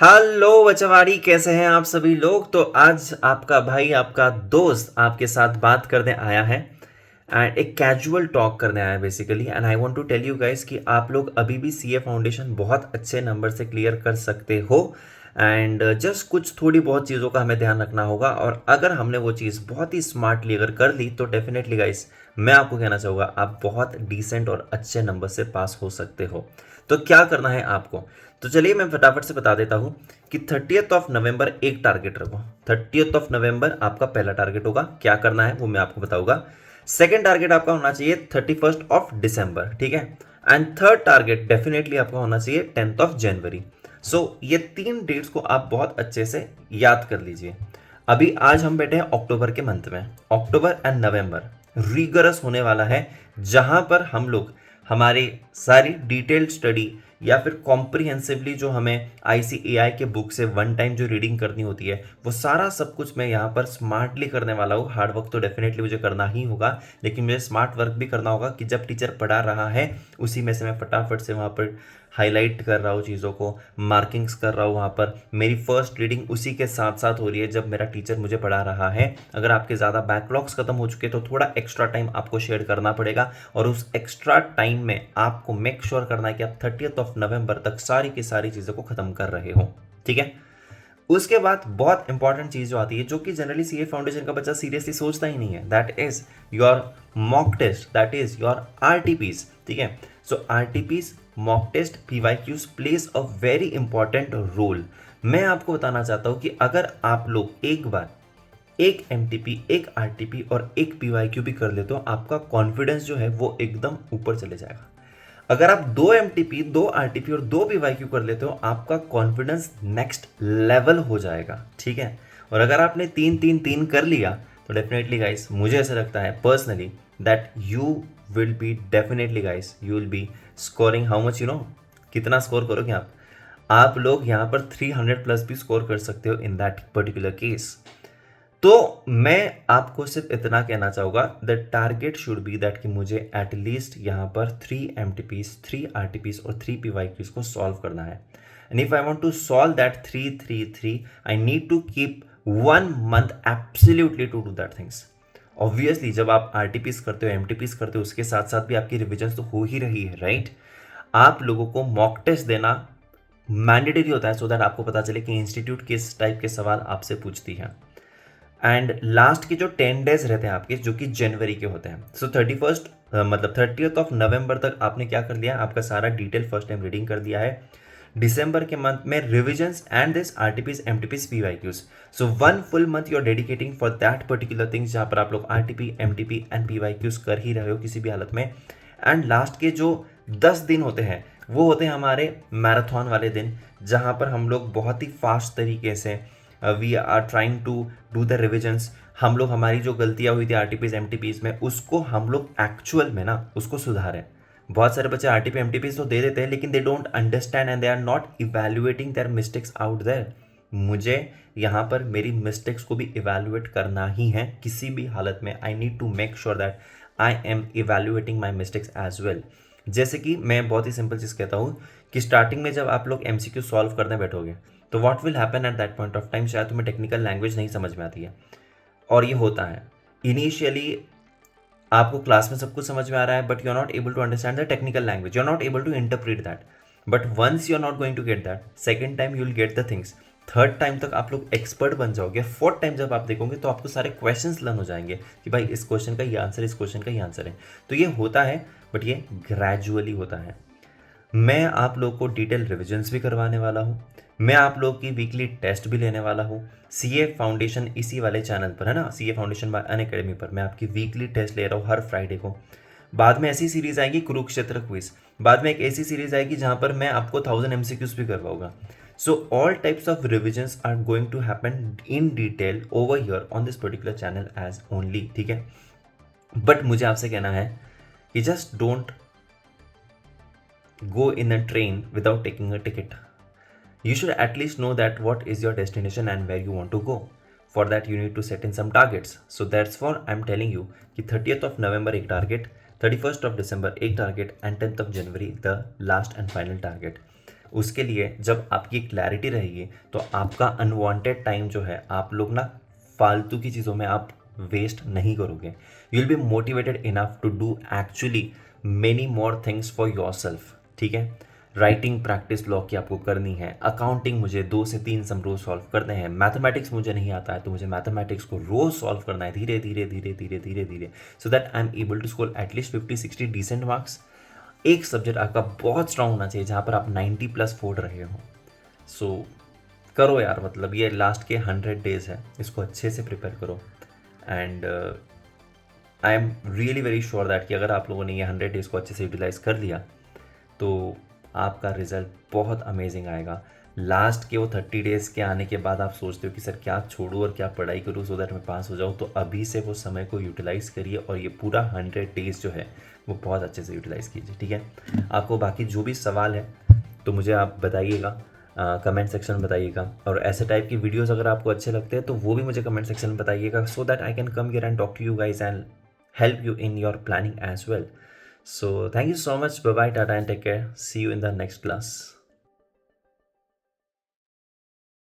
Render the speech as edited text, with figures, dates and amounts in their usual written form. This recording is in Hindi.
हेलो बचवाड़ी, कैसे हैं आप सभी लोग। तो आज आपका भाई, आपका दोस्त आपके साथ बात करने आया है एंड एक कैजुअल टॉक करने आया है basically. And I want to tell you guys कि आप लोग अभी भी सीए फाउंडेशन बहुत अच्छे नंबर से क्लियर कर सकते हो। एंड जस्ट कुछ थोड़ी बहुत चीज़ों का हमें ध्यान रखना होगा, और अगर हमने वो चीज़ बहुत ही स्मार्टली अगर कर ली तो डेफिनेटली गाइस मैं आपको कहना चाहूँगा आप बहुत डिसेंट और अच्छे नंबर से पास हो सकते हो। तो क्या करना है आपको, तो चलिए मैं फटाफट से बता देता हूँ कि 30 नवंबर एक टारगेट रखो। 30 नवंबर आपका पहला टारगेट होगा। क्या करना है वो मैं आपको बताऊंगा। सेकेंड टारगेट आपका होना चाहिए 31 December, ठीक है। एंड थर्ड टारगेट डेफिनेटली आपका होना चाहिए 10 January। सो ये तीन डेट्स को आप बहुत अच्छे से याद कर लीजिए। अभी आज हम बैठे हैं अक्टूबर के मंथ में। अक्टूबर एंड नवंबर रिगरस होने वाला है, जहां पर हम लोग हमारी सारी डिटेल्ड स्टडी या फिर कॉम्प्रिहेंसिवली जो हमें आईसीएआई के बुक से वन टाइम जो रीडिंग करनी होती है वो सारा सब कुछ मैं यहाँ पर स्मार्टली करने वाला हूँ। हार्ड वर्क तो डेफिनेटली मुझे करना ही होगा, लेकिन मुझे स्मार्ट वर्क भी करना होगा कि जब टीचर पढ़ा रहा है उसी में से मैं फटाफट से वहाँ पर हाईलाइट कर रहा हूँ चीज़ों को, मार्किंग्स कर रहा हूँ। वहाँ पर मेरी फर्स्ट रीडिंग उसी के साथ साथ हो रही है जब मेरा टीचर मुझे पढ़ा रहा है। अगर आपके ज़्यादा बैकलॉग्स खत्म हो चुके तो थोड़ा एक्स्ट्रा टाइम आपको शेयर करना पड़ेगा, और उस एक्स्ट्रा टाइम में आपको मेक श्योर करना है कि आप 30 November तक सारी की सारी चीज़ों को ख़त्म कर रहे हो, ठीक है। उसके बाद बहुत इंपॉर्टेंट चीज जो आती है, जो कि जनरली सीए फाउंडेशन का बच्चा सीरियसली सोचता ही नहीं है, that is your mock test, that is your RTPs, ठीक है। So RTPs, mock test, PYQs plays a very important role. मैं आपको बताना चाहता हूं कि अगर आप लोग एक बार एक एमटीपी, एक आरटीपी और एक पीवाईक्यू भी कर लेते हो, आपका कॉन्फिडेंस जो है वो एकदम ऊपर चले जाएगा। अगर आप दो एमटीपी, दो आरटीपी और दो पीवाईक्यू कर लेते हो, आपका कॉन्फिडेंस नेक्स्ट लेवल हो जाएगा, ठीक है। और अगर आपने तीन तीन तीन कर लिया तो डेफिनेटली गाइस मुझे ऐसा लगता है personally that you will B, definitely guys you will B scoring how much, कितना स्कोर करोगे आप लोग यहाँ पर 300 प्लस भी स्कोर कर सकते हो इन दैट पर्टिकुलर केस। तो मैं आपको सिर्फ इतना कहना चाहूँगा, the target should be that कि मुझे एटलीस्ट यहाँ पर 3 MTPs, 3 RTPs और 3 PYQs को सॉल्व करना है। And if I want to solve that 3 3 3, I need to keep 1 month absolutely to do that things. Obviously जब आप आरटीपीस करते हो, एमटीपीस करते हो, उसके साथ साथ भी आपकी रिविजन तो हो ही रही है, राइट। आप लोगों को मॉक टेस्ट देना मैंडेटरी होता है, सो दैट आपको पता चले कि इंस्टीट्यूट किस टाइप के सवाल आपसे पूछती है। एंड लास्ट के जो 10 days रहते हैं आपके, जो कि जनवरी के होते हैं, सो 31st मतलब 30 November तक आपने क्या कर लिया, आपका सारा डिटेल फर्स्ट टाइम रीडिंग कर दिया है। दिसंबर के मंथ में revisions and this RTPs, MTPs, PYQs, so 1 full month you are dedicating for that particular things, जहाँ पर आप लोग आरटीपी, एमटीपी एंड पीवाईक्यूज कर ही रहे हो किसी भी हालत में। एंड लास्ट के जो 10 दिन होते हैं वो होते हैं हमारे मैराथन वाले दिन, जहाँ पर हम लोग बहुत ही फास्ट तरीके से we are trying to do the revisions. हम लोग हमारी जो गलतियां हुई थी आरटीपीज एमटीपीज में, उसको हम लोग एक्चुअल में ना उसको सुधारें। बहुत सारे बच्चे आरटीपी एमटीपीज तो दे देते हैं, लेकिन they don't understand and they are not evaluating their mistakes out there. मुझे यहाँ पर मेरी मिस्टेक्स को भी इवेल्युएट करना ही है किसी भी हालत में। I need to make sure that I am evaluating my mistakes as well. जैसे कि मैं बहुत ही सिंपल चीज़ कहता हूँ कि स्टार्टिंग में जब आप लोग एमसीक्यू सॉल्व करने बैठोगे तो what will happen at that point of time, शायद तुम्हें टेक्निकल लैंग्वेज नहीं समझ में आती है, और ये होता है इनिशियली आपको क्लास में सब कुछ समझ में आ रहा है, but you are not able to understand the technical language, you are not able to interpret that. But once you are not going to get that, second time you will get the things, third time तक आप लोग एक्सपर्ट बन जाओगे, फोर्थ टाइम जब आप देखोगे तो आपको सारे क्वेश्चंस लर्न हो जाएंगे कि भाई इस क्वेश्चन का ये आंसर, इस क्वेश्चन का ये आंसर है। तो ये होता है, बट ये ग्रेजुअली होता है। मैं आप लोग को डिटेल रिविजन्स भी करवाने वाला हूँ, मैं आप लोग की वीकली टेस्ट भी लेने वाला हूँ। सीए फाउंडेशन इसी वाले चैनल पर है ना, सीए फाउंडेशन बाय अनअकैडमी पर मैं आपकी वीकली टेस्ट ले रहा हूँ हर फ्राइडे को। बाद में ऐसी सीरीज आएगी कुरुक्षेत्र क्विज, बाद में एक ऐसी सीरीज आएगी जहाँ पर मैं आपको 1000 MCQs भी करवाऊंगा। So all types of revisions are going to happen in detail over here on this particular channel as only, ठीक है। बट मुझे आपसे कहना है कि just don't go in a train without taking a ticket. You should at least know that what is your destination and where you want to go. For that you need to set in some targets. So that's for I'm telling you कि 30th November एक target, 31st December एक target and 10th January the last and final target. उसके लिए जब आपकी क्लैरिटी रहेगी तो आपका अनवांटेड टाइम जो है आप लोग ना फालतू की चीज़ों में आप वेस्ट नहीं करोगे. You will be motivated enough to do actually many more things for your self. ठीक है. राइटिंग प्रैक्टिस लॉ की आपको करनी है. अकाउंटिंग मुझे 2 से 3 सम रोज सॉल्व करने हैं. मैथमेटिक्स मुझे नहीं आता है तो मुझे मैथमेटिक्स को रोज सॉल्व करना है धीरे धीरे धीरे धीरे धीरे धीरे, so that I am able to score at least 50-60 decent marks. एक सब्जेक्ट आपका बहुत स्ट्रांग होना चाहिए जहाँ पर आप 90+ फोड़ रहे हो. सो करो यार, मतलब ये लास्ट के 100 डेज है, इसको अच्छे से प्रिपेयर करो. And I am really very sure that कि अगर आप लोगों ने ये 100 डेज को अच्छे से यूटिलाइज कर लिया तो आपका रिजल्ट बहुत अमेजिंग आएगा. लास्ट के वो 30 डेज़ के आने के बाद आप सोचते हो कि सर क्या छोड़ूं और क्या पढ़ाई करूं सो दैट मैं पास हो जाऊं, तो अभी से वो समय को यूटिलाइज़ करिए और ये पूरा 100 डेज़ जो है वो बहुत अच्छे से यूटिलाइज़ कीजिए. ठीक है. आपको बाकी जो भी सवाल है तो मुझे आप बताइएगा, कमेंट सेक्शन में बताइएगा. और ऐसे टाइप की वीडियोस अगर आपको अच्छे लगते हैं तो वो भी मुझे कमेंट सेक्शन में बताइएगा, so that I can come here and talk to you guys and help you in your planning as well. So thank you so much. Bye bye, tata, and take care. See you in the next class.